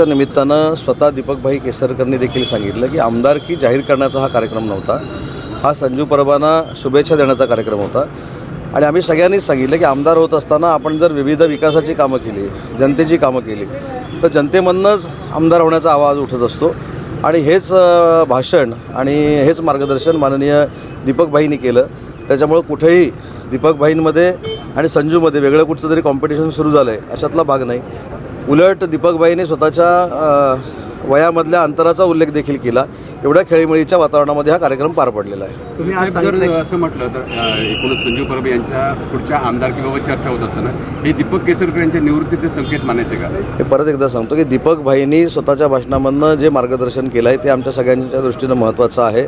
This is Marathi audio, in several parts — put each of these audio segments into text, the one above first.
दिवसाच्या निमित्तानं स्वतः दीपकभाई केसरकरनी देखील सांगितलं की आमदारकी जाहीर करण्याचा हा कार्यक्रम नव्हता, हा संजू परबांना शुभेच्छा देण्याचा कार्यक्रम होता. आणि आम्ही सगळ्यांनीच सांगितलं की आमदार होत असताना आपण जर विविध विकासाची कामं केली, जनतेची कामं केली, तर जनतेमधूनच आमदार होण्याचा आवाज उठत असतो. आणि हेच भाषण आणि हेच मार्गदर्शन माननीय दीपकभाईंनी केलं. त्याच्यामुळं कुठेही दीपकभाईंमध्ये आणि संजूमध्ये वेगळं कुठचं तरी कॉम्पिटिशन सुरू झालं आहे अशातला भाग नाही. उलट दीपकभाईंनी स्वतःच्या वयामधल्या अंतराचा उल्लेख देखील केला. एवढ्या खेळीमेळीच्या वातावरणामध्ये हा कार्यक्रम पार पडलेला आहे. तुम्ही आज जर असं म्हटलं तर एकूणच संजू परब यांच्या पुढच्या आमदारकीबाबत चर्चा होत असताना हे दीपक केसरकर यांच्या निवृत्तीचे संकेत मानायचे का? हे परत एकदा सांगतो की दीपकभाईंनी स्वतःच्या भाषणामधनं जे मार्गदर्शन केलं आहे ते आमच्या सगळ्यांच्या दृष्टीनं महत्त्वाचं आहे.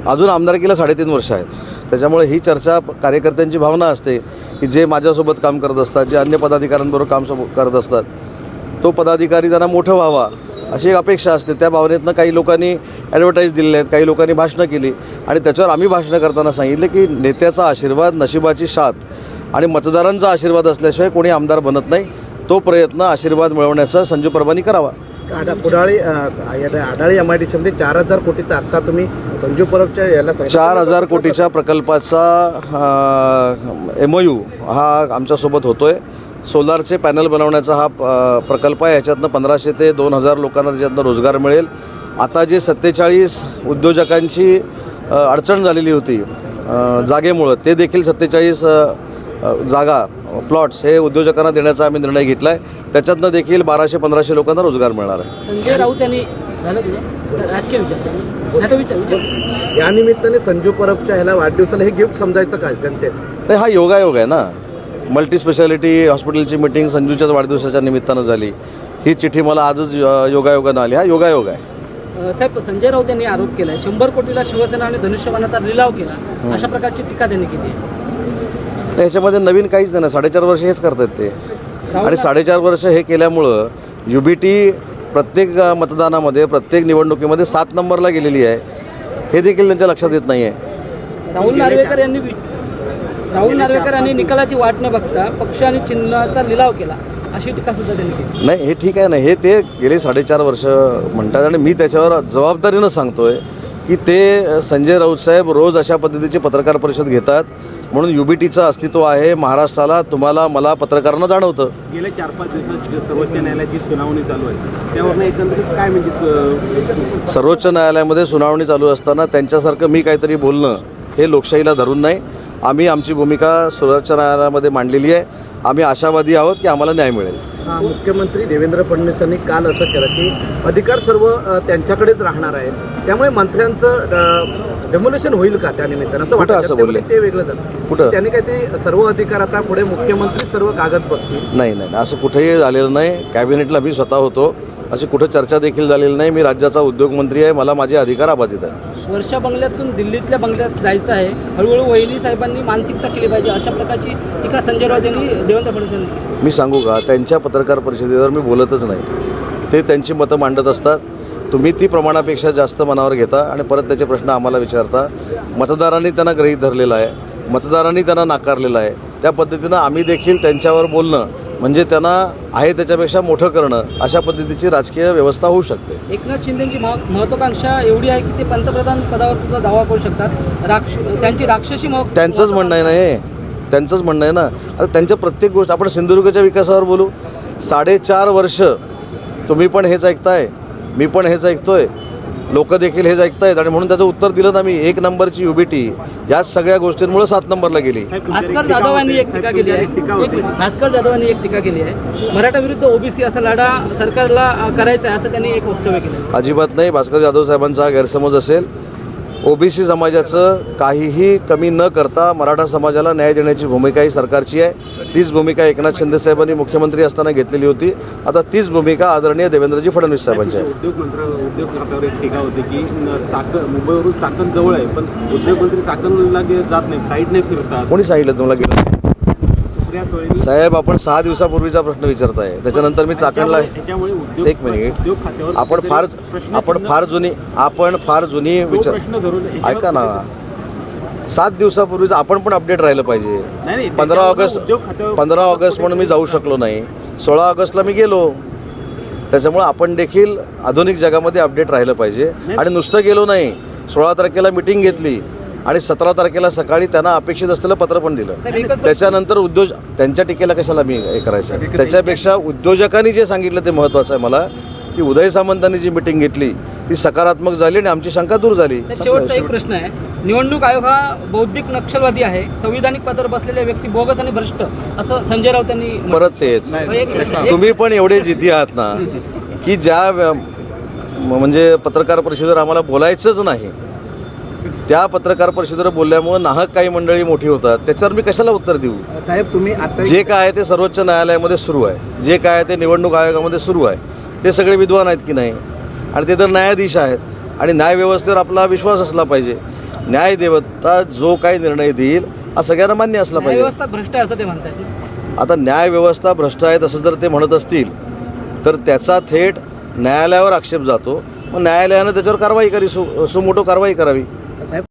अजून आमदारकीला 3.5 वर्ष आहेत. त्याच्यामुळे ही चर्चा कार्यकर्त्यांची भावना असते की जे माझ्यासोबत काम करत असतात, जे अन्य पदाधिकाऱ्यांबरोबर काम करत असतात, तो पदाधिकारी त्यांना मोठं व्हावा अशी एक अपेक्षा असते. त्या भावनेतनं काही लोकांनी ॲडव्हर्टाईज दिलेले आहेत, काही लोकांनी भाषणं केली आणि त्याच्यावर आम्ही भाषणं करताना सांगितलं की नेत्याचा आशीर्वाद, नशिबाची साथ आणि मतदारांचा आशीर्वाद असल्याशिवाय कोणी आमदार बनत नाही. तो प्रयत्न आशीर्वाद मिळवण्याचा संजू परबांनी करावा. आढाळी MIDCमध्ये 4,000 कोटीचा आत्ता तुम्ही संजू परबच्या याला 4,000 कोटीच्या प्रकल्पाचा MOU हा आमच्यासोबत होतो आहे. सोलारचे पॅनल बनवण्याचा हा प्रकल्प आहे. याच्यातनं 1500 ते 2,000 लोकांना त्याच्यातनं रोजगार मिळेल. आता जे 47 उद्योजकांची अडचण झालेली होती जागेमुळं, ते देखील 47 जागा प्लॉट्स हे उद्योजकांना देण्याचा आम्ही निर्णय घेतला आहे. त्याच्यातनं देखील 1200-1500 लोकांना रोजगार मिळणार आहे. संजय राऊत यांनी या निमित्ताने संजू परबच्या ह्याला वाढदिवसाला हे गिफ्ट समजायचं काय जनतेत? नाही, हा योगायोग आहे ना. मल्टी स्पेशालिटी हॉस्पिटलची मिटिंग संजूच्याच वाढदिवसाच्या निमित्तानं झाली. ही चिठ्ठी मला आजच योगायोगानं आली. हा योगायोग आहे. साहेब, संजय राऊत यांनी आरोप केला 100 कोटीला शिवसेना आणि धनुष्यबाणाचा लिलाव केला, अशा प्रकारची टीका त्यांनी केली आहे. ह्याच्यामध्ये नवीन काहीच नाही ना. 4.5 वर्ष हेच करतात ते. आणि 4.5 वर्ष हे केल्यामुळं UBT प्रत्येक मतदानामध्ये, प्रत्येक निवडणुकीमध्ये 7 नंबरला गेलेली आहे. हे देखील त्यांच्या लक्षात येत नाही आहे. राहुल नार्वेकर यांनी निकालाची वाट न बघता पक्ष आणि चिन्हाचा लिलाव केला, अशी टीका सुद्धा त्यांनी केली. नाही, हे ठीक आहे ना. हे ते गेले 4.5 वर्ष म्हणतात आणि मी त्याच्यावर जबाबदारीनं सांगतोय की ते संजय राऊत साहेब रोज अशा पद्धतीची पत्रकार परिषद घेतात म्हणून UBTचं अस्तित्व आहे महाराष्ट्राला. तुम्हाला, मला, पत्रकारांना जाणवतं. गेल्या 4-5 दिवसात सर्वोच्च न्यायालयाची सुनावणी चालू आहे, त्यावर एकंदरीत काय म्हणजे सर्वोच्च न्यायालयामध्ये सुनावणी चालू असताना त्यांच्यासारखं मी काहीतरी बोलणं हे लोकशाहीला धरून नाही. आम्ही आमची भूमिका सर्वोच्च न्यायालयामध्ये मांडलेली आहे. आम्ही आशावादी आहोत की आम्हाला न्याय मिळेल. मुख्यमंत्री देवेंद्र फडणवीसांनी काल असं केलं की अधिकार सर्व त्यांच्याकडेच राहणार आहे, त्यामुळे मंत्र्यांचं डेमोलेशन होईल का त्या निमित्तानं असं वाटतं? असं बोलले ते वेगळं झालं. कुठं? त्यांनी काहीतरी सर्व अधिकार आता पुढे मुख्यमंत्री सर्व कागद बघतील. नाही, असं कुठेही झालेलं नाही. कॅबिनेटला मी स्वतः होतो. अशी कुठं चर्चा देखील झालेली नाही. मी राज्याचा उद्योगमंत्री आहे. मला माझे अधिकार अबाधित आहेत. वर्षा बंगल्यातून दिल्लीतल्या बंगल्यात जायचं आहे, हळूहळू वहिनी साहेबांनी मानसिकता केली पाहिजे, अशा प्रकारची टीका संजय राऊत यांनी देवेंद्र फडणवीसांनी केली. मी सांगू का, त्यांच्या पत्रकार परिषदेवर मी बोलतच नाही. ते त्यांची मतं मांडत असतात. तुम्ही ती प्रमाणापेक्षा जास्त मनावर घेता आणि परत त्याचे प्रश्न आम्हाला विचारता. मतदारांनी त्यांना गृहीत धरलेलं आहे, मतदारांनी त्यांना नाकारलेलं आहे. त्या पद्धतीनं आम्ही देखील त्यांच्यावर बोलणं म्हणजे त्यांना आहे त्याच्यापेक्षा मोठं करणं, अशा पद्धतीची राजकीय व्यवस्था होऊ शकते. एकनाथ शिंदेची महत्वाकांक्षा एवढी आहे की ते पंतप्रधान पदावर सुद्धा दावा करू शकतात. त्यांची राक्षसी त्यांचंच म्हणणं आहे ना हे. त्यांचंच म्हणणं आहे ना. आता त्यांच्या प्रत्येक गोष्ट आपण सिंधुदुर्गच्या विकासावर बोलू. 4.5 वर्ष तुम्ही पण हेच ऐकताय, मी पण हेच ऐकतोय, लोक देखील हेच ऐकतायत आणि म्हणून त्याचं उत्तर दिलं ना मी. 1 नंबरची UBT याच सगळ्या गोष्टींमुळे 7 नंबरला गेली. भास्कर जाधव यांनी एक टीका केली आहे. भास्कर जाधव यांनी एक टीका केली आहे, मराठा विरुद्ध OBC असा लढा सरकारला करायचा आहे, असं त्यांनी एक वक्तव्य केलं. अजिबात नाही. भास्कर जाधव साहेबांचा हा गैरसमज असेल. OBC समाजाचं काहीही कमी न करता मराठा समाजाला न्याय देण्याची भूमिका ही सरकारची आहे. तीच भूमिका एकनाथ शिंदे साहेबांनी मुख्यमंत्री असताना घेतलेली होती. आता तीच भूमिका आदरणीय देवेंद्रजी फडणवीस साहेबांची आहे. उद्योग खात्यावर एक टीका होती की मुंबईवरून चाकण जवळ आहे, पण उद्योगमंत्री चाकणला जात नाही, फ्लाईटने फिरतात. कोणी सांगितलं तुम्हाला गेलं? साहेब, आपण 6 दिवसापूर्वीचा प्रश्न विचारताय. त्याच्यानंतर मी चाकणला. एक मिनिट. आपण फार जुनी विचार ऐका ना. 7 दिवसापूर्वीच आपण पण अपडेट राहिलं पाहिजे. 15 ऑगस्ट म्हणून मी जाऊ शकलो नाही. 16 ऑगस्टला मी गेलो. त्याच्यामुळे आपण देखील आधुनिक जगामध्ये अपडेट राहिलं पाहिजे. आणि नुसतं गेलो नाही, 16 तारखेला मिटिंग घेतली आणि 17 तारखेला सकाळी त्यांना अपेक्षित असलेलं पत्र पण दिलं. त्याच्यानंतर त्यांच्या टीकेला कशाला मी हे करायचं. त्याच्यापेक्षा उद्योजकांनी जे सांगितलं ते महत्त्वाचं आहे मला, की उदय सामंतांनी जी मिटिंग घेतली ती सकारात्मक झाली आणि आमची शंका दूर झाली. शेवटचा एक प्रश्न आहे, निवडणूक आयोग हा बौद्धिक नक्षलवादी आहे, संविधानिक पदावर बसलेले व्यक्ती बोगस आणि भ्रष्ट असं संजय राऊत यांनी परत तेच, तुम्ही पण एवढे जिद्दी आहात ना की म्हणजे पत्रकार परिषदेवर आम्हाला बोलायचंच नाही, त्या पत्रकार परिषदेवर बोलल्यामुळे नाहक काही मंडळी मोठी होतात, त्याच्यावर मी कशाला उत्तर देऊ. साहेब तुम्ही आता जे काय आहे ते सर्वोच्च न्यायालयामध्ये सुरू आहे, जे काय आहे ते निवडणूक आयोगामध्ये सुरू आहे, ते सगळे विद्वान आहेत की नाही, आणि ते तर न्यायाधीश आहेत, आणि न्यायव्यवस्थेवर आपला विश्वास असला पाहिजे. न्यायदेवता जो काही निर्णय देईल हा सगळ्यांना मान्य असला पाहिजे. व्यवस्था भ्रष्ट आहे असं ते म्हणतात. आता न्यायव्यवस्था भ्रष्ट आहे असं जर ते म्हणत असतील तर त्याचा थेट न्यायालयावर आक्षेप जातो. मग न्यायालयानं त्याच्यावर कारवाई सुमोटो कारवाई करावी.